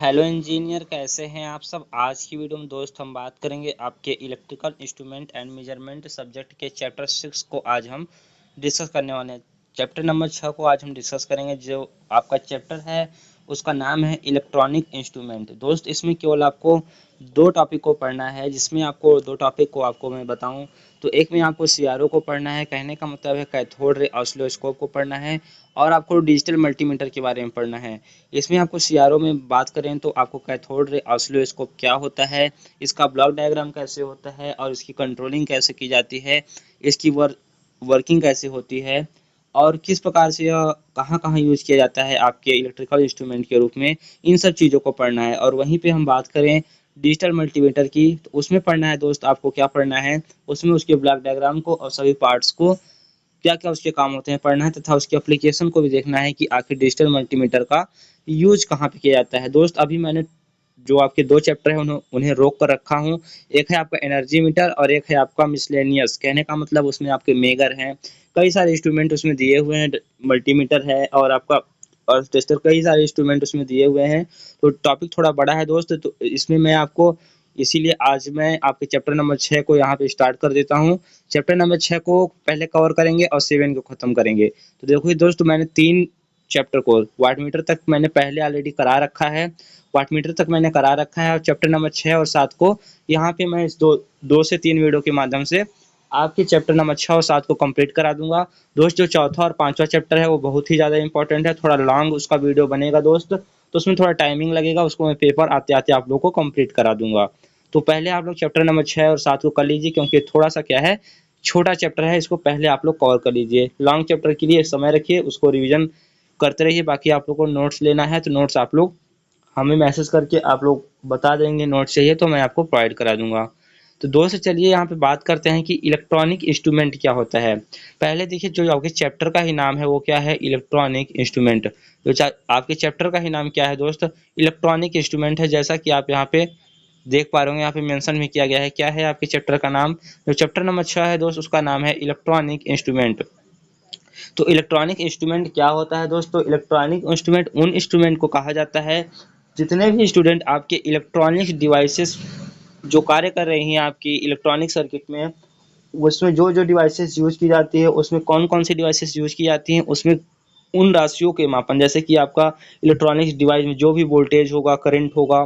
Hello engineer, कैसे हैं आप सब। आज की वीडियो में दोस्त हम बात करेंगे आपके electrical instrument and measurement subject के चैप्टर 6 को आज हम डिस्कस करने वाले हैं। चैप्टर नंबर 6 को आज हम डिस्कस करेंगे। जो आपका चैप्टर है उसका नाम है इलेक्ट्रॉनिक इंस्ट्रूमेंट। दोस्त इसमें केवल आपको दो टॉपिक को पढ़ना है, जिसमें आपको दो टॉपिक को आपको मैं बताऊं तो एक में आपको सीआरओ को पढ़ना है, कहने का मतलब है कैथोड रे ऑसिलोस्कोप को पढ़ना है, और आपको डिजिटल मल्टीमीटर के बारे में पढ़ना है। इसमें आपको सीआरओ में बात करें तो आपको कैथोड रे ऑसिलोस्कोप क्या होता है, इसका ब्लॉक डायग्राम कैसे होता है और इसकी कंट्रोलिंग कैसे की जाती है, इसकी वर्किंग कैसे होती है और किस प्रकार से यह कहाँ कहाँ यूज किया जाता है आपके इलेक्ट्रिकल इंस्ट्रूमेंट के रूप में, इन सब चीज़ों को पढ़ना है। और वहीं पे हम बात करें डिजिटल मल्टीमीटर की तो उसमें पढ़ना है दोस्त आपको क्या पढ़ना है, उसमें उसके ब्लॉक डायग्राम को और सभी पार्ट्स को क्या क्या उसके काम होते हैं पढ़ना है, तथा उसके एप्लीकेशन को भी देखना है कि आखिर डिजिटल मल्टीमीटर का यूज कहाँ पे किया जाता है। दोस्त अभी मैंने जो आपके दो चैप्टर है उन्हें रोक कर रखा हूँ। एक है आपका एनर्जी मीटर और एक है आपका मिसलेनियस। कहने का मतलब उसमें आपके मेगर हैं, कई सारे इंस्ट्रूमेंट उसमें दिए हुए हैं, मल्टीमीटर है और आपका और टेस्टर, कई सारे इंस्ट्रूमेंट उसमें दिए हुए हैं। तो टॉपिक थोड़ा बड़ा है दोस्त, तो इसमें मैं आपको इसीलिए आज मैं आपके चैप्टर नंबर 6 को यहाँ पे स्टार्ट कर देता हूँ। चैप्टर नंबर 6 को पहले कवर करेंगे और 7 को खत्म करेंगे। तो देखो दोस्त, मैंने 3 चैप्टर को वाट मीटर तक मैंने पहले ऑलरेडी करा रखा है, वाट मीटर तक मैंने करा रखा है, और चैप्टर नंबर 6 और 7 को यहाँ पे मैं इस दो से 3 वीडियो के माध्यम से आपके चैप्टर नंबर 6 और 7 को कंप्लीट करा दूंगा। दोस्त जो चौथा और पांचवा चैप्टर है वो बहुत ही ज़्यादा इंपॉर्टेंट है, थोड़ा लॉन्ग उसका वीडियो बनेगा दोस्त, तो उसमें थोड़ा टाइमिंग लगेगा, उसको मैं पेपर आते आते आप लोग को कंप्लीट करा दूंगा। तो पहले आप लोग चैप्टर नंबर 6 और 7 को कर लीजिए, क्योंकि थोड़ा सा क्या है, छोटा चैप्टर है, इसको पहले आप लोग कवर कर लीजिए। लॉन्ग चैप्टर के लिए समय रखिए, उसको रिवीजन करते रहिए। बाकी आप लोग को नोट्स लेना है तो नोट्स आप लोग हमें मैसेज करके आप लोग बता देंगे, नोट्स चाहिए तो मैं आपको प्रोवाइड करा दूंगा। तो दोस्त चलिए यहाँ पे बात करते हैं कि इलेक्ट्रॉनिक इंस्ट्रूमेंट क्या होता है। पहले देखिए, जो आपके चैप्टर का ही नाम है वो क्या है, इलेक्ट्रॉनिक इंस्ट्रूमेंट। तो आपके चैप्टर का ही नाम क्या है दोस्त, इलेक्ट्रॉनिक इंस्ट्रूमेंट है। जैसा कि आप यहाँ पे देख पा रहे होंगे, यहाँ पे मेंशन भी किया गया है। क्या है आपके चैप्टर का नाम, जो चैप्टर नंबर 6 है दोस्त उसका नाम है इलेक्ट्रॉनिक इंस्ट्रूमेंट। तो इलेक्ट्रॉनिक इंस्ट्रूमेंट क्या होता है दोस्तों, इलेक्ट्रॉनिक इंस्ट्रूमेंट उन इंस्ट्रूमेंट को कहा जाता है जितने भी स्टूडेंट आपके इलेक्ट्रॉनिक्स डिवाइसेस जो कार्य कर रही हैं आपकी इलेक्ट्रॉनिक सर्किट में, उसमें जो जो डिवाइसेस यूज की जाती है, उसमें कौन कौन सी डिवाइसेस यूज की जाती हैं, उसमें उन राशियों के मापन, जैसे कि आपका इलेक्ट्रॉनिक्स डिवाइस में जो भी वोल्टेज होगा, करंट होगा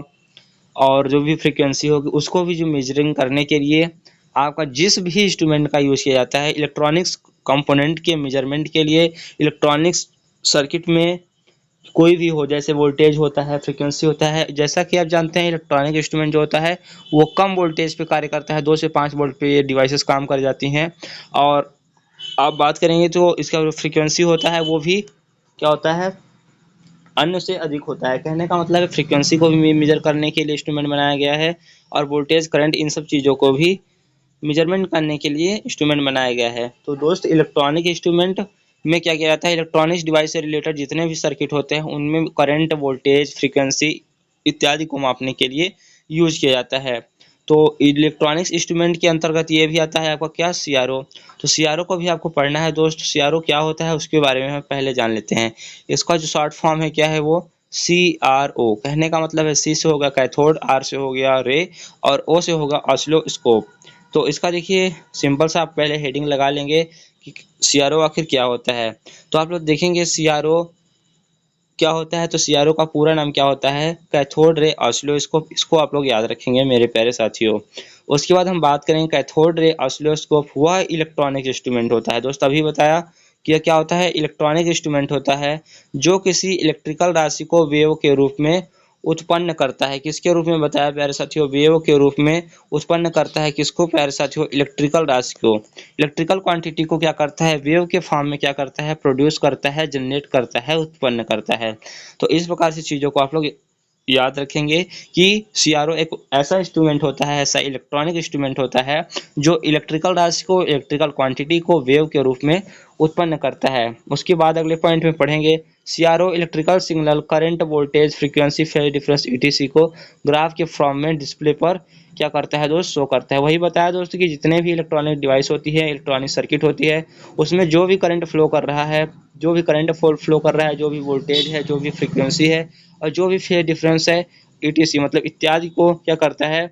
और जो भी फ्रीक्वेंसी होगी, उसको भी जो मेजरिंग करने के लिए आपका जिस भी इंस्ट्रूमेंट का यूज़ किया जाता है इलेक्ट्रॉनिक्स कंपोनेंट के मेजरमेंट के लिए, इलेक्ट्रॉनिक्स सर्किट में कोई भी हो, जैसे वोल्टेज होता है, फ्रीक्वेंसी होता है। जैसा कि आप जानते हैं इलेक्ट्रॉनिक इंस्ट्रूमेंट जो होता है वो कम वोल्टेज पे कार्य करता है, 2 से 5 वोल्ट पे ये डिवाइसेस काम कर जाती हैं। और आप बात करेंगे तो इसका जो फ्रीक्वेंसी होता है वो भी क्या होता है, अन्य से अधिक होता है। कहने का मतलब है फ्रीक्वेंसी को भी मेजर करने के लिए इंस्ट्रूमेंट बनाया गया है, और वोल्टेज, करंट, इन सब चीज़ों को भी मेजरमेंट करने के लिए इंस्ट्रूमेंट बनाया गया है। तो दोस्त इलेक्ट्रॉनिक इंस्ट्रूमेंट में क्या किया जाता है, इलेक्ट्रॉनिक्स डिवाइस से रिलेटेड जितने भी सर्किट होते हैं उनमें करंट, वोल्टेज, फ्रीक्वेंसी इत्यादि को मापने के लिए यूज किया जाता है। तो इलेक्ट्रॉनिक्स इंस्ट्रूमेंट के अंतर्गत ये भी आता है आपका क्या, सीआरओ। तो सीआरओ को भी आपको पढ़ना है दोस्त। सीआरओ क्या होता है उसके बारे में हम पहले जान लेते हैं। इसका जो शॉर्ट फॉर्म है क्या है वो CRO। कहने का मतलब है सी से होगा कैथोड, आर से हो गया रे और ओ से होगा ऑसिलोस्कोप। तो इसका देखिए सिंपल सा आप पहले हेडिंग लगा लेंगे कि सीआरओ आखिर क्या होता है। तो आप लोग देखेंगे सीआरओ क्या होता है, तो सीआरओ का पूरा नाम क्या होता है, कैथोड रे ऑसिलोस्कोप। इसको आप लोग याद रखेंगे मेरे प्यारे साथियों। उसके बाद हम बात करेंगे कैथोड रे ऑसिलोस्कोप, वह इलेक्ट्रॉनिक इंस्ट्रूमेंट होता है दोस्त। अभी बताया कि यह क्या होता है, इलेक्ट्रॉनिक इंस्ट्रूमेंट होता है जो किसी इलेक्ट्रिकल राशि को वेव के रूप में उत्पन्न करता है। किसके रूप में बताया प्यारे साथियों, वेव के रूप में उत्पन्न करता है। किसको प्यारे साथियों, इलेक्ट्रिकल राशि को। इलेक्ट्रिकल क्वांटिटी को क्या करता है, वेव के फॉर्म में क्या करता है, प्रोड्यूस करता है, जनरेट करता है, उत्पन्न करता है। तो इस प्रकार से चीज़ों को आप लोग याद रखेंगे कि सीआरओ एक ऐसा इंस्ट्रूमेंट होता है, ऐसा इलेक्ट्रॉनिक इंस्ट्रूमेंट होता है जो इलेक्ट्रिकल राशि को, इलेक्ट्रिकल क्वांटिटी को वेव के रूप में उत्पन्न करता है। उसके बाद अगले पॉइंट में पढ़ेंगे CRO electrical signal, current, voltage, frequency, phase difference etc को ग्राफ के फॉर्म में डिस्प्ले पर क्या करता है दोस्त, शो करता है। वही बताया दोस्तों कि जितने भी इलेक्ट्रॉनिक डिवाइस होती है, इलेक्ट्रॉनिक सर्किट होती है, उसमें जो भी करंट फ्लो कर रहा है, जो भी करंट फ्लो कर रहा है, जो भी वोल्टेज है, जो भी फ्रीक्वेंसी है और जो भी फेज डिफरेंस है, ईटीसी मतलब इत्यादि को क्या करता है,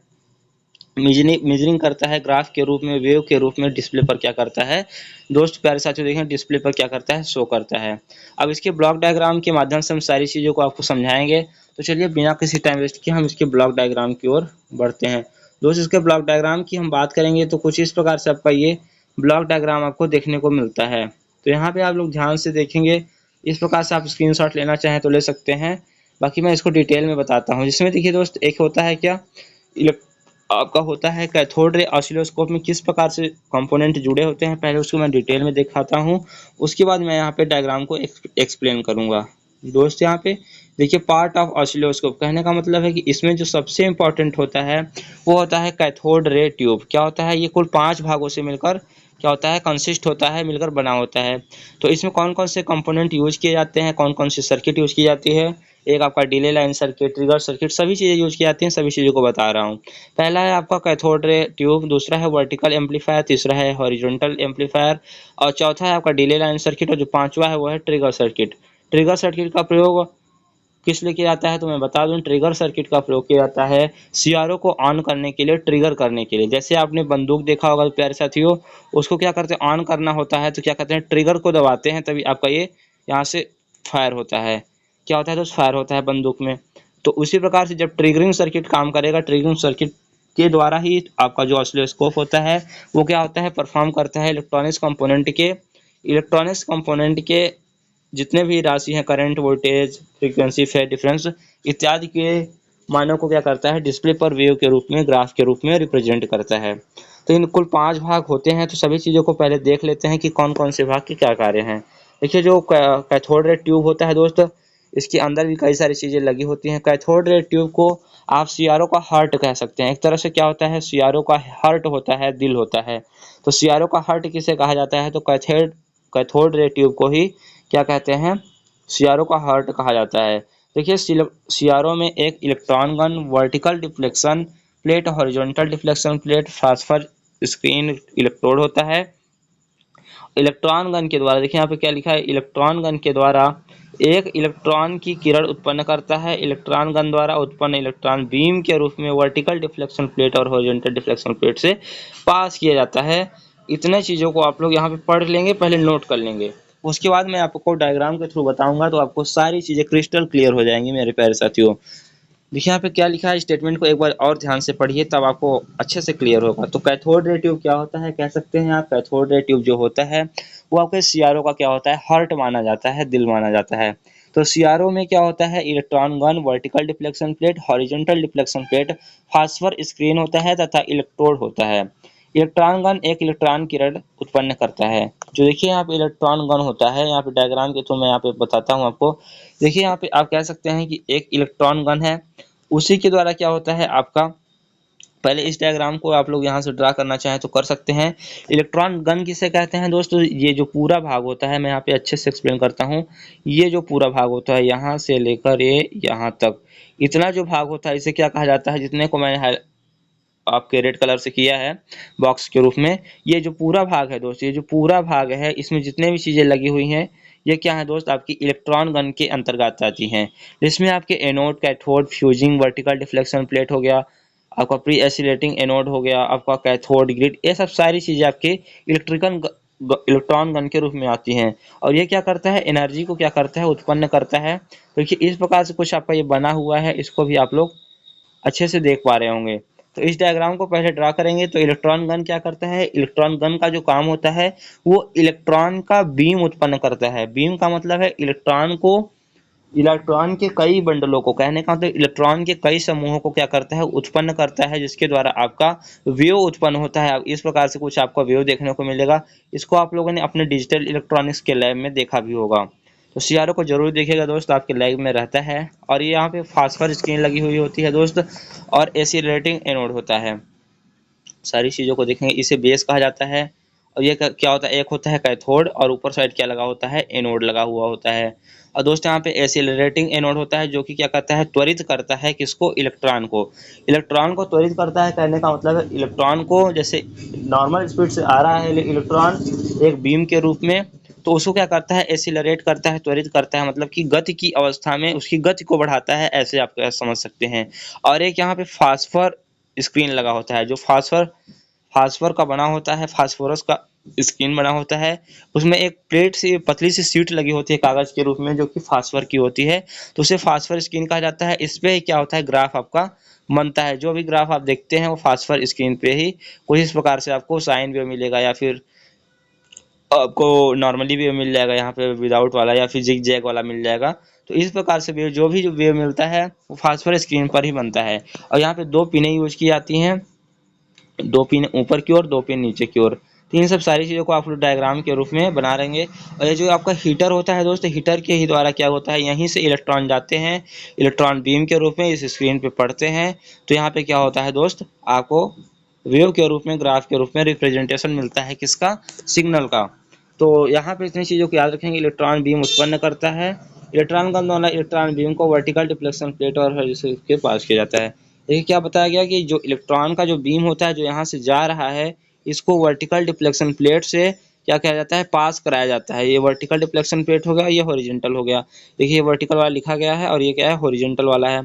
मेजरिंग करता है ग्राफ के रूप में, वेव के रूप में डिस्प्ले पर क्या करता है दोस्त प्यारे साथियों, देखें डिस्प्ले पर क्या करता है, शो करता है। अब इसके ब्लॉक डायग्राम के माध्यम से हम सारी चीज़ों को आपको समझाएंगे। तो चलिए बिना किसी टाइम वेस्ट किए हम इसके ब्लॉक डायग्राम की ओर बढ़ते हैं। दोस्त इसके ब्लॉक डायग्राम की हम बात करेंगे तो कुछ इस प्रकार से आपका ये ब्लॉक डायग्राम आपको देखने को मिलता है। तो यहाँ पे आप लोग ध्यान से देखेंगे, इस प्रकार से आप स्क्रीनशॉट लेना चाहें तो ले सकते हैं, बाकी मैं इसको डिटेल में बताता हूँ। जिसमें देखिए दोस्त, एक होता है क्या, आपका होता है कैथोड रे ऑसिलोस्कोप में किस प्रकार से कंपोनेंट जुड़े होते हैं, पहले उसको मैं डिटेल में दिखाता हूँ, उसके बाद मैं यहाँ पे डायग्राम को एक्सप्लेन करूँगा। दोस्त यहाँ पे देखिए, पार्ट ऑफ ऑसिलोस्कोप कहने का मतलब है कि इसमें जो सबसे इम्पोर्टेंट होता है वो होता है कैथोड रे ट्यूब। क्या होता है, ये कुल 5 भागों से मिलकर क्या होता है, कंसिस्ट होता है, मिलकर बना होता है। तो इसमें कौन कौन से कंपोनेंट यूज किए जाते हैं, कौन कौन सी सर्किट यूज की जाती है, एक आपका delay line circuit, trigger circuit, सभी चीज़ें यूज की जाती हैं, सभी चीज़ों को बता रहा हूँ। पहला है आपका कैथोड रे ट्यूब, दूसरा है वर्टिकल एम्पलीफायर, तीसरा है हॉरिजॉन्टल एम्पलीफायर, और चौथा है आपका डिले लाइन सर्किट, और जो पांचवा है वो है ट्रिगर सर्किट। ट्रिगर सर्किट का प्रयोग किस लिए किया जाता है तो मैं बता दूं, ट्रिगर सर्किट का प्रयोग किया जाता है सीआरओ को ऑन करने के लिए, ट्रिगर करने के लिए। जैसे आपने बंदूक देखा होगा प्यारे साथियों, उसको क्या करते हैं, ऑन करना होता है तो क्या करते हैं, ट्रिगर को दबाते हैं, तभी आपका ये यहाँ से फायर होता है। क्या होता है तो फायर होता है बंदूक में। तो उसी प्रकार से जब ट्रिगरिंग सर्किट काम करेगा, ट्रिगरिंग सर्किट के द्वारा ही आपका जो ऑसिलोस्कोप होता है वो क्या होता है, परफॉर्म करता है इलेक्ट्रॉनिक्स कंपोनेंट के जितने भी राशि हैं, current, voltage, frequency, phase difference इत्यादि के मानों को क्या करता है, डिस्प्ले पर वेव के रूप में, ग्राफ के रूप में रिप्रेजेंट करता है। तो इन कुल 5 भाग होते हैं। तो सभी चीज़ों को पहले देख लेते हैं कि कौन कौन से भाग के क्या कार्य हैं। देखिए, जो कैथोड रे ट्यूब होता है दोस्त, इसके अंदर भी कई सारी चीज़ें लगी होती हैं। कैथोड रे ट्यूब को आप सीआरओ का हार्ट कह सकते हैं। एक तरह से क्या होता है, सीआरओ का हार्ट होता है, दिल होता है। तो सीआरओ का हार्ट किसे कहा जाता है तो कैथोड रे ट्यूब को ही क्या कहते हैं, सीआरओ का हार्ट कहा जाता है। देखिए, सीआरओ में एक electron gun, vertical deflection plate, horizontal deflection plate, phosphor screen electrode होता है। इलेक्ट्रॉन गन के द्वारा, देखिए यहाँ पे क्या लिखा है, इलेक्ट्रॉन गन के द्वारा एक इलेक्ट्रॉन की किरण उत्पन्न करता है। इलेक्ट्रॉन गन द्वारा उत्पन्न इलेक्ट्रॉन बीम के रूप में वर्टिकल डिफ्लेक्शन प्लेट और हॉरिजॉन्टल डिफ्लेक्शन प्लेट से पास किया जाता है। इतने चीज़ों को आप लोग यहाँ पे पढ़ लेंगे, पहले नोट कर लेंगे, उसके बाद मैं आपको डायग्राम के थ्रू बताऊंगा, तो आपको सारी चीज़ें क्रिस्टल क्लियर हो जाएंगी मेरे प्यारे साथियों। देखिए यहाँ पे क्या लिखा है, स्टेटमेंट को एक बार और ध्यान से पढ़िए, तब आपको अच्छे से क्लियर होगा। तो कैथोड रे ट्यूब क्या होता है, कह सकते हैं आप, कैथोड रे ट्यूब जो होता है वो आपके सीआरओ का क्या होता है, हार्ट माना जाता है, दिल माना जाता है। तो सीआरओ में क्या होता है, electron gun, vertical deflection plate, horizontal deflection plate, phosphor screen होता है तथा इलेक्ट्रोड होता है। इलेक्ट्रॉन गन एक इलेक्ट्रॉन किरण उत्पन्न करता है। जो देखिए यहाँ पे इलेक्ट्रॉन गन होता है, यहाँ पे डायग्राम के थ्रू मैं यहाँ पे बताता हूँ आपको। देखिए यहाँ पे आप कह सकते हैं कि एक इलेक्ट्रॉन गन है, उसी के द्वारा क्या होता है आपका, पहले इस डायग्राम को आप लोग यहाँ से ड्रा करना चाहें तो कर सकते हैं। इलेक्ट्रॉन गन किसे कहते हैं दोस्तों, ये जो पूरा भाग होता है, मैं यहाँ पे अच्छे से एक्सप्लेन करता हूँ। ये जो पूरा भाग होता है, यहाँ से लेकर ये यहाँ तक, इतना जो भाग होता है इसे क्या कहा जाता है, जितने को मैंने आपके रेड कलर से किया है बॉक्स के रूप में, ये जो पूरा भाग है दोस्त, ये जो पूरा भाग है, इसमें जितने भी चीज़ें लगी हुई हैं, ये क्या है दोस्त, आपकी इलेक्ट्रॉन गन के अंतर्गत आती हैं। जिसमें आपके anode, cathode, fusing, vertical deflection plate हो गया, आपका प्री एसिलेटिंग एनोड हो गया, आपका कैथोड ग्रिड, ये सब सारी चीज़ें आपके इलेक्ट्रॉन गन के रूप में आती हैं। और ये क्या करता है, एनर्जी को क्या करता है, उत्पन्न करता है। तो इस प्रकार से कुछ आपका ये बना हुआ है, इसको भी आप लोग अच्छे से देख पा रहे होंगे। तो इस डायग्राम को पहले ड्रा करेंगे। तो इलेक्ट्रॉन गन क्या करता है, इलेक्ट्रॉन गन का जो काम होता है वो इलेक्ट्रॉन का बीम उत्पन्न करता है। बीम का मतलब है इलेक्ट्रॉन के कई बंडलों को, कहने का मतलब इलेक्ट्रॉन के कई समूहों को क्या करता है, उत्पन्न करता है, जिसके द्वारा आपका वेव उत्पन्न होता है। इस प्रकार से कुछ आपको वेव देखने को मिलेगा। इसको आप लोगों ने अपने डिजिटल इलेक्ट्रॉनिक्स के लैब में देखा भी होगा। तो सीआरओ को जरूर देखिएगा दोस्त, आपके लैब में रहता है। और ये यहाँ पे फास्फर स्क्रीन लगी हुई होती है दोस्त, और एसिलेटिंग एनोड होता है। सारी चीज़ों को देखेंगे, इसे बेस कहा जाता है। और ये क्या होता है, एक होता है कैथोड, और ऊपर साइड क्या लगा होता है, एनोड लगा हुआ होता है। और दोस्तों यहाँ पे एसिलरेटिंग एनोड होता है, जो कि क्या करता है, त्वरित करता है किसको, इलेक्ट्रॉन को त्वरित करता है। कहने का मतलब है इलेक्ट्रॉन को, जैसे नॉर्मल स्पीड से आ रहा है इलेक्ट्रॉन एक बीम के रूप में, तो उसको क्या करता है, एक्सीलरेट करता है, त्वरित करता है, मतलब कि गति की अवस्था में उसकी गति को बढ़ाता है, ऐसे आप समझ सकते हैं। और एक यहाँ पे फास्फर स्क्रीन लगा होता है, जो फास्फर का बना होता है, फास्फोरस का स्क्रीन बना होता है। उसमें एक प्लेट सी पतली सी शीट लगी होती है कागज के रूप में, जो कि फास्फर की होती है, तो उसे फास्फर स्क्रीन कहा जाता है। इस पे क्या होता है, ग्राफ आपका बनता है। जो भी ग्राफ आप देखते हैं वो फास्फर स्क्रीन पे ही कुछ इस प्रकार से आपको साइन वेव मिलेगा, या फिर आपको नॉर्मली वेव मिल जाएगा, यहाँ पे विदाउट वाला या फिर जिग जैग वाला मिल जाएगा। तो इस प्रकार से वेव, जो भी वेव मिलता है वो फास्फर स्क्रीन पर ही बनता है। और यहाँ पे दो पिनें यूज की जाती हैं, दो पिन ऊपर की ओर, दो पिन नीचे की ओर। तो इन सब सारी चीज़ों को आप लोग डायग्राम के रूप में बना रहेंगे। और ये जो आपका हीटर होता है दोस्त, हीटर के ही द्वारा क्या होता है, यहीं से इलेक्ट्रॉन जाते हैं, इलेक्ट्रॉन बीम के रूप में इस स्क्रीन पे पड़ते हैं। तो यहाँ पे क्या होता है दोस्त, आपको वेव के रूप में, ग्राफ के रूप में रिप्रेजेंटेशन मिलता है, किसका, सिग्नल का। तो यहाँ पे इतनी चीज़ों को याद रखेंगे। इलेक्ट्रॉन बीम उत्पन्न करता है, इलेक्ट्रॉन का द्वारा इलेक्ट्रॉन बीम को वर्टिकल डिफ्लेक्शन प्लेट और हॉरिजॉन्टल के पास किया जाता है। देखिए क्या बताया गया कि जो इलेक्ट्रॉन का जो बीम होता है, जो यहाँ से जा रहा है, इसको वर्टिकल डिफ्लेक्शन प्लेट से क्या किया जाता है, पास कराया जाता है। ये वर्टिकल डिफ्लेक्शन प्लेट हो गया, ये हॉरिजॉन्टल हो गया। देखिए ये वर्टिकल वाला लिखा गया है और ये क्या है, हॉरिजॉन्टल वाला है।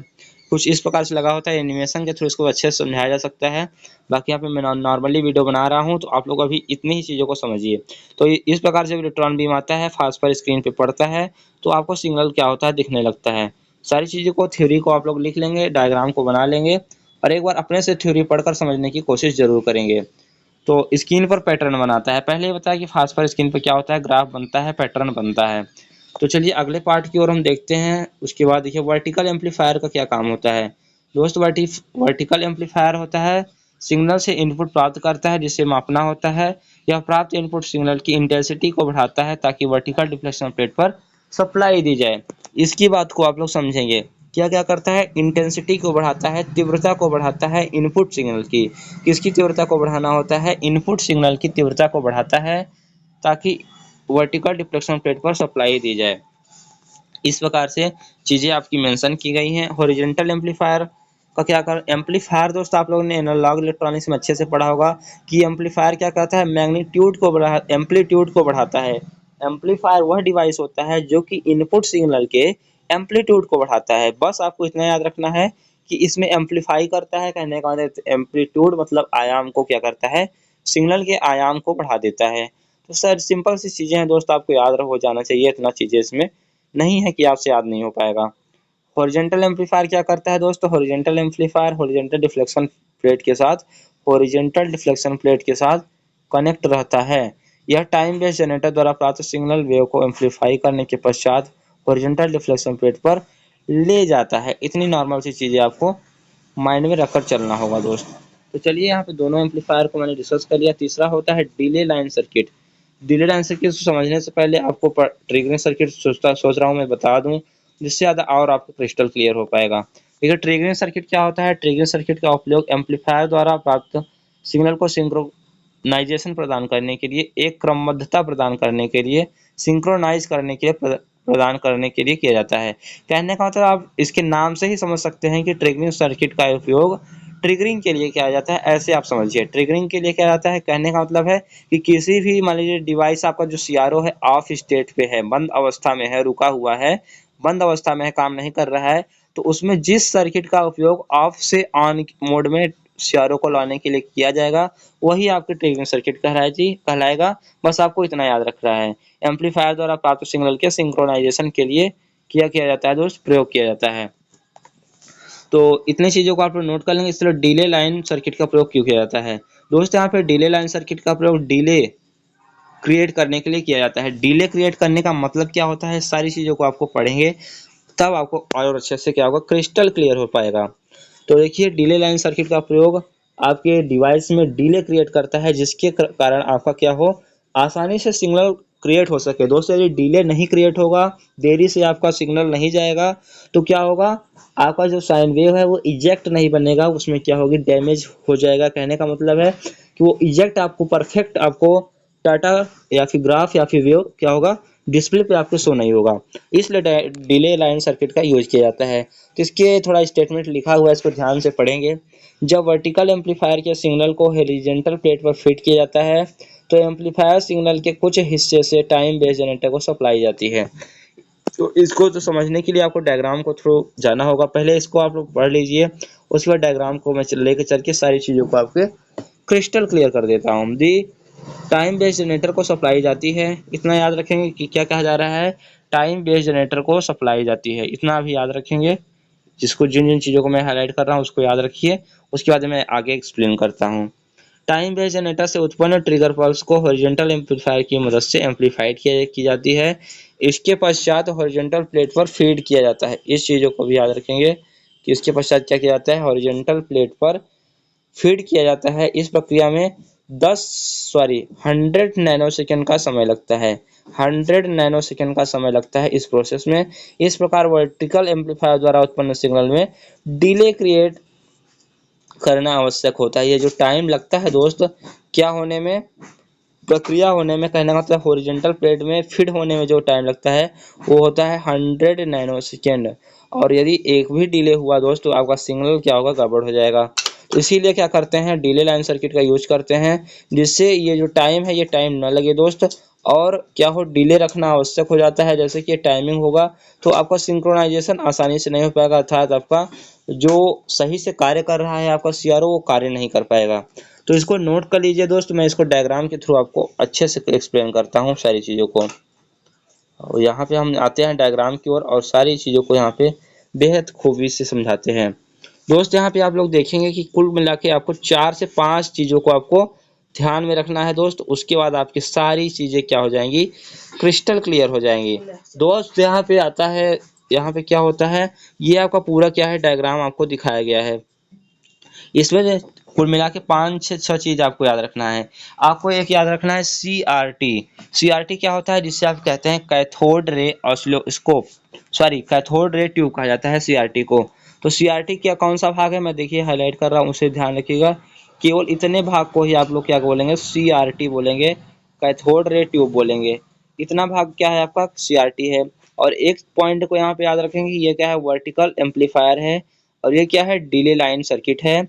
कुछ इस प्रकार से लगा होता है, एनिमेशन के थ्रू इसको अच्छे से समझाया जा सकता है। बाकी यहाँ पे मैं नॉर्मली वीडियो बना रहा हूँ, तो आप लोग अभी इतनी ही चीज़ों को समझिए। तो इस प्रकार से इलेक्ट्रॉन बीम आता है, फास्फर स्क्रीन पे पड़ता है, तो आपको सिग्नल क्या होता है, दिखने लगता है। सारी चीज़ों को, थ्योरी को आप लोग लिख लेंगे, डायग्राम को बना लेंगे, और एक बार अपने से थ्योरी पढ़कर समझने की कोशिश जरूर करेंगे। तो स्क्रीन पर पैटर्न बनाता है, पहले ही बताया कि फास्फर स्क्रीन पर क्या होता है, ग्राफ बनता है, पैटर्न बनता है। तो चलिए अगले पार्ट की ओर हम देखते हैं। उसके बाद देखिए वर्टिकल एम्पलीफायर का क्या काम होता है दोस्त। वर्टिकल एम्पलीफायर होता है, सिग्नल से इनपुट प्राप्त करता है जिसे मापना होता है। यह प्राप्त इनपुट सिग्नल की इंटेंसिटी को बढ़ाता है ताकि वर्टिकल डिफ्लेक्शन प्लेट पर सप्लाई दी जाए। इसकी बात को आप लोग समझेंगे। क्या क्या करता है, इंटेंसिटी को बढ़ाता है, तीव्रता को बढ़ाता है इनपुट सिग्नल की। किसकी तीव्रता को बढ़ाना होता है, इनपुट सिग्नल की तीव्रता को बढ़ाता है ताकि वर्टिकल डिफ्लेक्शन प्लेट पर सप्लाई दी जाए। इस प्रकार से चीजें आपकी मेंशन की गई हैं। हॉरिजॉन्टल एम्पलीफायर का क्या कर, एम्पलीफायर दोस्त आप लोगों ने एनालॉग इलेक्ट्रॉनिक्स में अच्छे से पढ़ा होगा कि एम्पलीफायर क्या करता है, मैग्नीट्यूड को बढ़ा, एम्पलीट्यूड को बढ़ाता है। एम्पलीफायर वह डिवाइस होता है जो कि इनपुट सिग्नल के एम्पलीट्यूड को बढ़ाता है। बस आपको इतना याद रखना है कि इसमें एम्पलीफाई करता है, कहने का मतलब एम्पलीट्यूड मतलब आयाम को क्या करता है, सिग्नल के आयाम को बढ़ा देता है। तो सर सिंपल सी चीजें हैं दोस्त, आपको याद हो जाना चाहिए, इतना चीजें इसमें नहीं है कि आपसे याद नहीं हो पाएगा। हॉरिजॉन्टल एम्पलीफायर क्या करता है दोस्तों, horizontal amplifier horizontal deflection plate के साथ, हॉरिजॉन्टल डिफ्लेक्शन प्लेट के साथ कनेक्ट रहता है। यह टाइम बेस्ड जनरेटर द्वारा प्राप्त सिग्नल वेव को एम्पलीफाई करने के पश्चात हॉरिजॉन्टल डिफ्लेक्शन प्लेट पर ले जाता है। इतनी नॉर्मल सी चीजें आपको माइंड में रखकर चलना होगा दोस्त। तो चलिए यहाँ पे दोनों एम्पलीफायर को मैंने डिस्कस कर लिया। तीसरा होता है delay line circuit. Delay line circuit को समझने से पहले आपको ट्रिगरिंग सर्किट सोच रहा हूँ मैं बता दूं, जिससे ज़्यादा और आपको क्रिस्टल क्लियर हो पाएगा। देखिए ट्रिगरिंग सर्किट क्या होता है, ट्रिगरिंग सर्किट का उपयोग एम्पलीफायर द्वारा प्राप्त सिग्नल को सिंक्रोनाइजेशन प्रदान करने के लिए, एक क्रमबद्धता प्रदान करने के लिए, सिंक्रोनाइज करने के लिए, प्रदान करने के लिए किया जाता है। कहने का मतलब आप इसके नाम से ही समझ सकते हैं कि ट्रिगरिंग सर्किट का उपयोग ट्रिगरिंग के लिए किया जाता है। ऐसे आप समझिए, ट्रिगरिंग के लिए क्या जाता है, कहने का मतलब है कि किसी भी मान लीजिए डिवाइस आपका जो सीआरओ है ऑफ स्टेट पे है, बंद अवस्था में है, रुका हुआ है, बंद अवस्था में है, काम नहीं कर रहा है, तो उसमें जिस सर्किट का उपयोग ऑफ से ऑन मोड में सीआरओ को लाने के लिए किया जाएगा, वही आपके ट्रिगरिंग सर्किट कहलाएगा। बस आपको इतना याद रख रहा है। एम्पलीफायर द्वारा प्राप्त सिग्नल के सिंक्रोनाइजेशन के लिए किया जाता है दोस्त, प्रयोग किया जाता है। तो इतनी चीज़ों को आप लोग नोट कर लेंगे। इसलिए डिले लाइन सर्किट का प्रयोग क्यों किया जाता है दोस्त, यहाँ पे डिले लाइन सर्किट का प्रयोग डिले क्रिएट करने के लिए किया जाता है। डिले क्रिएट करने का मतलब क्या होता है, सारी चीज़ों को आपको पढ़ेंगे तब आपको और अच्छे से क्या होगा, क्रिस्टल क्लियर हो पाएगा। तो देखिए डिले लाइन सर्किट का प्रयोग आपके डिवाइस में डिले क्रिएट करता है, जिसके कारण आपका क्या हो, आसानी से सिग्नल क्रिएट हो सके। दोस्तों यदि डिले नहीं क्रिएट होगा, देरी से आपका सिग्नल नहीं जाएगा, तो क्या होगा, आपका जो साइन वेव है वो इजेक्ट नहीं बनेगा, उसमें क्या होगी, डैमेज हो जाएगा। कहने का मतलब है कि वो इजेक्ट आपको परफेक्ट आपको डाटा या फिर ग्राफ या फिर वेव क्या होगा, डिस्प्ले पे आपको शो नहीं होगा, इसलिए डिले लाइन सर्किट का यूज किया जाता है। तो इसके थोड़ा स्टेटमेंट लिखा हुआ है, इसको ध्यान से पढ़ेंगे। जब वर्टिकल एम्पलीफायर के सिग्नल को हॉरिजॉन्टल प्लेट पर फिट किया जाता है तो एम्पलीफायर सिग्नल के कुछ हिस्से से टाइम बेस्ड जनरेटर को सप्लाई जाती है। तो इसको तो समझने के लिए आपको डायग्राम को थ्रू जाना होगा, पहले इसको आप लोग पढ़ लीजिए, उसके बाद डायग्राम को मैं लेके चल के सारी चीज़ों को आपके क्रिस्टल क्लियर कर देता हूँ। दी टाइम बेस्ड जनरेटर को सप्लाई जाती है, इतना याद रखेंगे कि क्या कहा जा रहा है, टाइम बेस्ड जनरेटर को सप्लाई जाती है, इतना भी याद रखेंगे। जिसको जिन जिन चीज़ों को मैं हाईलाइट कर रहा हूँ उसको याद रखिए, उसके बाद मैं आगे एक्सप्लेन करता हूँ। टाइम बेस्ड जनरेटर से उत्पन्न ट्रिगर पल्स को हॉरिजॉन्टल एम्पलीफायर की मदद से एम्पलीफाइड की जाती है। इसके पश्चात हॉरिजॉन्टल प्लेट पर फीड किया जाता है। इस चीज़ों को भी याद रखेंगे कि इसके पश्चात क्या किया जाता है, हॉरिजॉन्टल प्लेट पर फीड किया जाता है। इस प्रक्रिया में 100 नैनोसेकंड का समय लगता है। 100 नैनोसेकंड का समय लगता है इस प्रोसेस में। इस प्रकार वर्टिकल एम्पलीफायर द्वारा उत्पन्न सिग्नल में डिले क्रिएट करना आवश्यक होता है। ये जो टाइम लगता है दोस्त क्या होने में, प्रक्रिया होने में, कहने का मतलब हॉरिजॉन्टल प्लेट में फिट होने में जो टाइम लगता है वो होता है 100 नैनोसेकंड। और यदि एक भी डिले हुआ दोस्त तो आपका सिग्नल क्या होगा, गड़बड़ हो जाएगा। इसीलिए क्या करते हैं, डिले लाइन सर्किट का यूज करते हैं, जिससे ये जो टाइम है ये टाइम ना लगे दोस्त, और क्या हो, डिले रखना आवश्यक हो जाता है। जैसे कि टाइमिंग होगा तो आपका सिंक्रोनाइजेशन आसानी से नहीं हो पाएगा, अर्थात आपका जो सही से कार्य कर रहा है आपका सीआरओ वो कार्य नहीं कर पाएगा। तो इसको नोट कर लीजिए दोस्त, मैं इसको डायग्राम के थ्रू आपको अच्छे से एक्सप्लेन करता हूँ सारी चीज़ों को। और यहाँ पे हम आते हैं डायग्राम की ओर और सारी चीज़ों को यहाँ पे बेहद खूबी से समझाते हैं। दोस्त यहाँ पे आप लोग देखेंगे कि कुल मिला के आपको 4 से 5 चीज़ों को आपको ध्यान में रखना है दोस्त, उसके बाद आपकी सारी चीज़ें क्या हो जाएंगी, क्रिस्टल क्लियर हो जाएंगी। दोस्त यहाँ पे आता है, यहाँ पे क्या होता है, ये आपका पूरा क्या है, डायग्राम आपको दिखाया गया है। इसमें कुल मिला के 5 से 6 चीज आपको याद रखना है। आपको एक याद रखना है CRT। CRT क्या होता है, जिससे आप कहते हैं cathode ray oscilloscope, sorry cathode ray tube कहा जाता है CRT को। तो CRT क्या कौन सा भाग है, मैं देखिए हाईलाइट कर रहा हूँ, उसे ध्यान रखिएगा। केवल इतने भाग को ही आप लोग क्या बोलेंगे, CRT बोलेंगे, कैथोड रे ट्यूब बोलेंगे। इतना भाग क्या है आपका, CRT है। और एक पॉइंट को यहाँ पे याद रखेंगे, ये क्या है, वर्टिकल एम्पलीफायर है, और ये क्या है, डिले लाइन सर्किट है।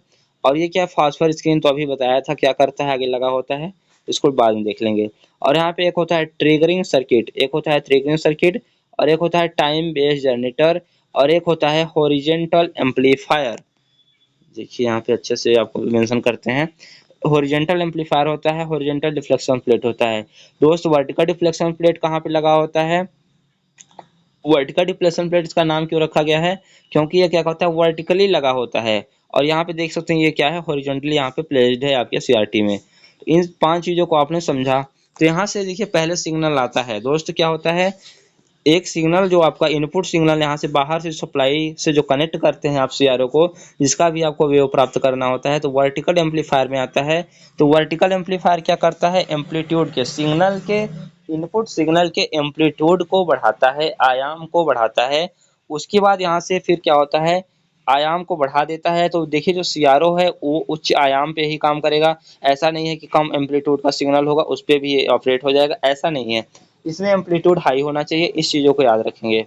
और ये क्या, फास्फर स्क्रीन तो अभी बताया था क्या करता है, आगे लगा होता है, इसको बाद में देख लेंगे। और यहाँ पे एक होता है ट्रिगरिंग सर्किट, एक होता है ट्रिगरिंग सर्किट, और एक होता है टाइम बेस्ड जनरेटर, और एक होता है हॉरिजॉन्टल एम्पलीफायर। देखिए यहाँ पे अच्छे से आपको मेंशन करते हैं। हॉरिजॉन्टल एम्पलीफायर होता है, हॉरिजॉन्टल डिफ्लेक्शन प्लेट होता है। दोस्त वर्टिकल डिफ्लेक्शन प्लेट कहाँ पे लगा होता है, वर्टिकल डिप्लेशन प्लेट इसका नाम क्यों रखा गया है, क्योंकि ये क्या होता है, वर्टिकली लगा होता है। और यहाँ पे देख सकते हैं ये क्या है, हॉरिजॉन्टली यहाँ पे प्लेस्ड है आपके CRT में। तो इन 5 चीजों को आपने समझा। तो यहाँ से देखिए पहले सिग्नल आता है दोस्त, क्या होता है, एक सिग्नल जो आपका इनपुट सिग्नल यहाँ से बाहर से सप्लाई से जो कनेक्ट करते हैं आप सीआरओ को, जिसका भी आपको वेव प्राप्त करना होता है, तो वर्टिकल एम्पलीफायर में आता है। तो वर्टिकल एम्पलीफायर क्या करता है, एम्पलीट्यूड के सिग्नल के, इनपुट सिग्नल के एम्पलीट्यूड को बढ़ाता है, आयाम को बढ़ाता है। उसके बाद यहाँ से फिर क्या होता है, आयाम को बढ़ा देता है। तो देखिए जो सीआरओ है वो उच्च आयाम पे ही काम करेगा, ऐसा नहीं है कि कम एम्पलीट्यूड का सिग्नल होगा उस पर भी ऑपरेट हो जाएगा, ऐसा नहीं है। इसमें एम्पलीट्यूड हाई होना चाहिए, इस चीज़ों को याद रखेंगे।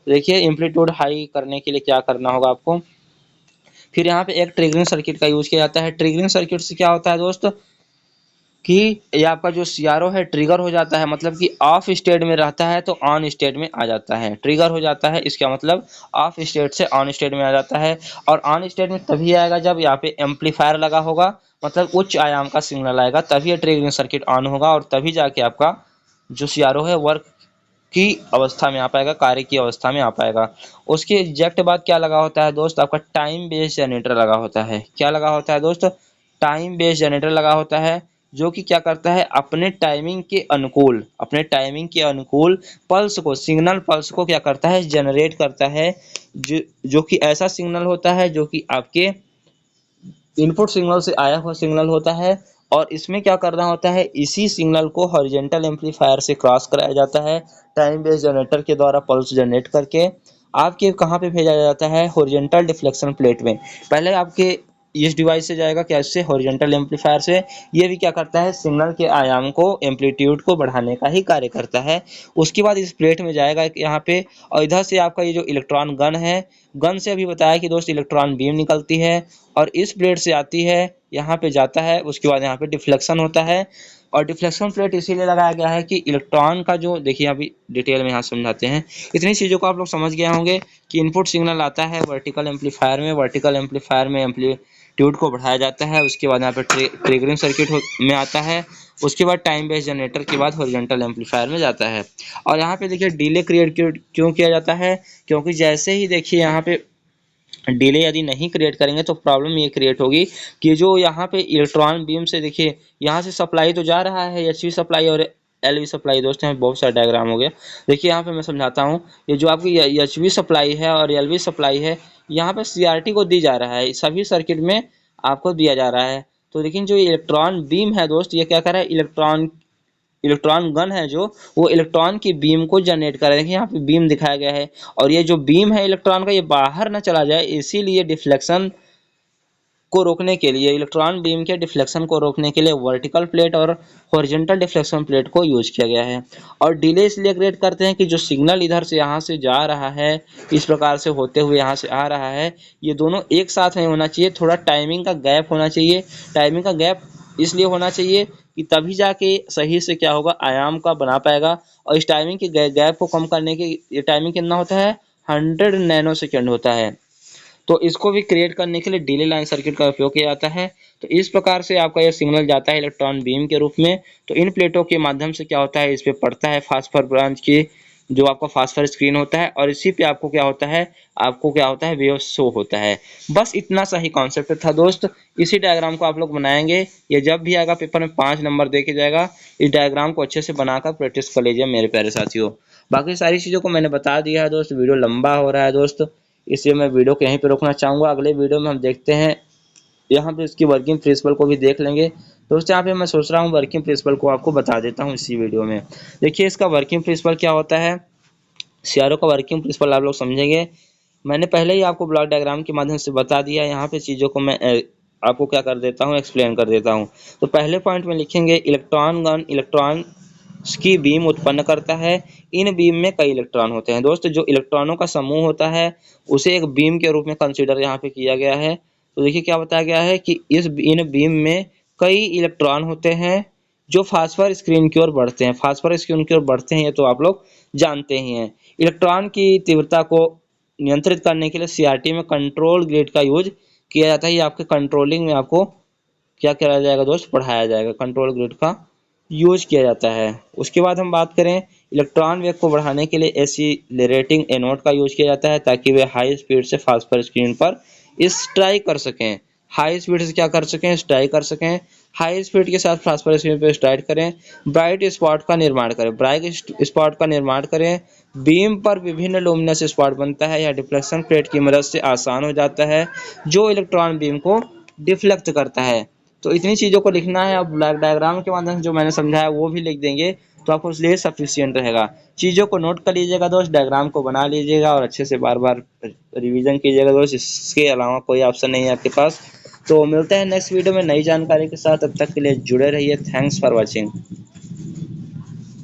देखिए एम्पलीट्यूड हाई करने के लिए क्या करना होगा आपको, फिर यहाँ पे एक ट्रिगरिंग सर्किट का यूज किया जाता है। ट्रिगरिंग सर्किट से क्या होता है दोस्त, कि ये आपका जो सीआरओ है ट्रिगर हो जाता है, मतलब कि ऑफ स्टेट में रहता है तो ऑन स्टेट में आ जाता है, ट्रिगर हो जाता है, इसका मतलब ऑफ स्टेट से ऑन स्टेट में आ जाता है। और ऑन स्टेट में तभी आएगा जब यहाँ पे एम्पलीफायर लगा होगा, मतलब उच्च आयाम का सिग्नल आएगा, तभी ये ट्रिगरिंग सर्किट ऑन होगा, और तभी जाके आपका जो सीआरओ है वर्क की अवस्था में आ पाएगा, कार्य की अवस्था में आ पाएगा। उसके एग्जैक्ट बाद क्या लगा होता है दोस्त, आपका टाइम बेस्ड जनरेटर लगा होता है। क्या लगा होता है दोस्त, टाइम बेस्ड जनरेटर लगा होता है, जो कि क्या करता है, अपने टाइमिंग के अनुकूल, अपने टाइमिंग के अनुकूल पल्स को, सिग्नल पल्स को क्या करता है, जनरेट करता है, जो कि ऐसा सिग्नल होता है जो कि आपके इनपुट सिग्नल से आया हुआ सिग्नल होता है। और इसमें क्या करना होता है, इसी सिग्नल को हॉरिजॉन्टल एम्पलीफायर से क्रॉस कराया जाता है, टाइम बेस्ड जनरेटर के द्वारा पल्स जनरेट करके आपके कहाँ पे भेजा जाता है, हॉरिजॉन्टल डिफ्लेक्शन प्लेट में। पहले आपके इस डिवाइस से जाएगा कैसे, हॉरिजॉन्टल एम्पलीफायर से। ये भी क्या करता है, सिग्नल के आयाम को, एम्पलीट्यूड को बढ़ाने का ही कार्य करता है। उसके बाद इस प्लेट में जाएगा यहाँ पे, और इधर से आपका ये जो इलेक्ट्रॉन गन है, गन से अभी बताया कि दोस्त इलेक्ट्रॉन बीम निकलती है और इस प्लेट से आती है, यहाँ पे जाता है। उसके बाद यहाँ पे डिफ्लेक्शन होता है, और डिफ्लेक्शन प्लेट इसीलिए लगाया गया है कि इलेक्ट्रॉन का जो, देखिए अभी डिटेल में यहाँ समझाते हैं। इतनी चीज़ों को आप लोग समझ गए होंगे कि इनपुट सिग्नल आता है वर्टिकल एम्पलीफायर में, वर्टिकल एम्पलीफायर में एम्पलीट्यूड को बढ़ाया जाता है। उसके बाद यहाँ पे ट्रिगरिंग सर्किट में आता है। उसके बाद टाइम बेस्ड जनरेटर के बाद हॉरिजॉन्टल एम्पलीफायर में जाता है। और यहाँ पे देखिए डिले क्रिएट क्यों किया जाता है, क्योंकि जैसे ही देखिए यहाँ पे डिले यदि नहीं क्रिएट करेंगे तो प्रॉब्लम ये क्रिएट होगी कि जो यहाँ पे इलेक्ट्रॉन बीम से, देखिए यहाँ से सप्लाई तो जा रहा है, एचवी सप्लाई और एलवी सप्लाई। दोस्तों यहाँ बहुत सारा डायग्राम हो गया। देखिए यहाँ पे मैं समझाता हूँ, ये जो आपकी एचवी सप्लाई है और एलवी सप्लाई है, यहाँ पे सीआरटी को दी जा रहा है, सभी सर्किट में आपको दिया जा रहा है। तो लेकिन जो इलेक्ट्रॉन बीम है दोस्त, ये क्या कर रहा है, इलेक्ट्रॉन गन है जो, वो इलेक्ट्रॉन की बीम को जनरेट कर रहे हैं। देखिए यहाँ पे बीम दिखाया गया है, और ये जो बीम है इलेक्ट्रॉन का, ये बाहर ना चला जाए, इसीलिए डिफ्लेक्शन को रोकने के लिए, इलेक्ट्रॉन बीम के डिफ्लेक्शन को रोकने के लिए वर्टिकल प्लेट और हॉरिजॉन्टल डिफ्लेक्शन प्लेट को यूज किया गया है। और डिले इसलिए क्रिएट करते हैं कि जो सिग्नल इधर से यहाँ से जा रहा है, इस प्रकार से होते हुए यहाँ से आ रहा है, ये दोनों एक साथ नहीं होना चाहिए, थोड़ा टाइमिंग का गैप होना चाहिए। टाइमिंग का गैप इसलिए होना चाहिए कि तभी जाके सही से क्या होगा, आयाम का बना पाएगा। और इस टाइमिंग के गैप को कम करने के, ये टाइमिंग कितना होता है, 100 नैनो सेकेंड होता है। तो इसको भी क्रिएट करने के लिए डिले लाइन सर्किट का उपयोग किया जाता है। तो इस प्रकार से आपका यह सिग्नल जाता है इलेक्ट्रॉन बीम के रूप में। तो इन प्लेटों के माध्यम से क्या होता है, इस पे पड़ता है फास्फर ब्रांच की, जो आपका फास्फर स्क्रीन होता है, और इसी पे आपको क्या होता है, वेव शो होता है। बस इतना सा ही कॉन्सेप्ट था दोस्त। इसी डायग्राम को आप लोग बनाएंगे, ये जब भी आएगा पेपर में 5 नंबर देके जाएगा। इस डायग्राम को अच्छे से बनाकर प्रैक्टिस कर लीजिए मेरे प्यारे साथियों। बाकी सारी चीज़ों को मैंने बता दिया है दोस्त। वीडियो लंबा हो रहा है दोस्त, इसलिए मैं वीडियो को यहीं पे रोकना चाहूँगा। अगले वीडियो में हम देखते हैं, यहाँ पे इसकी वर्किंग प्रिंसिपल को भी देख लेंगे। दोस्तों यहाँ पे मैं सोच रहा हूँ वर्किंग प्रिंसिपल को आपको बता देता हूँ इसी वीडियो में। देखिए इसका वर्किंग प्रिंसिपल क्या होता है, सीआरओ का वर्किंग प्रिंसिपल आप लोग समझेंगे। मैंने पहले ही आपको ब्लॉक डायग्राम के माध्यम से बता दिया। यहाँ पे चीज़ों को मैं आपको क्या कर देता हूँ, एक्सप्लेन कर देता हूँ। तो पहले पॉइंट में लिखेंगे, इलेक्ट्रॉन गन इलेक्ट्रॉन की बीम उत्पन्न करता है। इन बीम में कई इलेक्ट्रॉन होते हैं दोस्त। जो इलेक्ट्रॉनों का समूह होता है उसे एक बीम के रूप में कंसीडर यहाँ पे किया गया है। तो देखिए क्या बताया गया है कि इन बीम में कई इलेक्ट्रॉन होते हैं जो फास्फर स्क्रीन की ओर बढ़ते हैं। फास्फर स्क्रीन की ओर बढ़ते हैं, ये तो आप लोग जानते ही हैं। इलेक्ट्रॉन की तीव्रता को नियंत्रित करने के लिए सीआरटी में कंट्रोल ग्रिड का यूज किया जाता है। ये आपके कंट्रोलिंग में आपको क्या कराया जाएगा दोस्त, पढ़ाया जाएगा। कंट्रोल ग्रिड का यूज किया जाता है। उसके बाद हम बात करें, इलेक्ट्रॉन वेग को बढ़ाने के लिए एसिलरेटिंग एनोड का यूज किया जाता है, ताकि वे हाई स्पीड से फास्फर स्क्रीन पर स्ट्राइक कर सकें। हाई स्पीड से क्या कर सकें, स्ट्राइक कर सकें। हाई स्पीड के साथ फास्फर स्क्रीन पर स्ट्राइक करें। ब्राइट स्पॉट का निर्माण करें, ब्राइट स्पॉट का निर्माण करें। बीम पर विभिन्न लुमिनस स्पॉट बनता है। यह डिफ्लेक्शन प्लेट की मदद से आसान हो जाता है, जो इलेक्ट्रॉन बीम को डिफ्लेक्ट करता है। तो इतनी चीज़ों को लिखना है। अब ब्लॉक डायग्राम के माध्यम से जो मैंने समझाया वो भी लिख देंगे तो आपको इसलिए सफिशियंट रहेगा। चीज़ों को नोट कर लीजिएगा दोस्त, डायग्राम को बना लीजिएगा और अच्छे से बार बार रिवीजन कीजिएगा दोस्त। इसके अलावा कोई ऑप्शन नहीं है आपके पास। तो मिलते हैं नेक्स्ट वीडियो में नई जानकारी के साथ। तब तक के लिए जुड़े रहिए। Thanks for watching.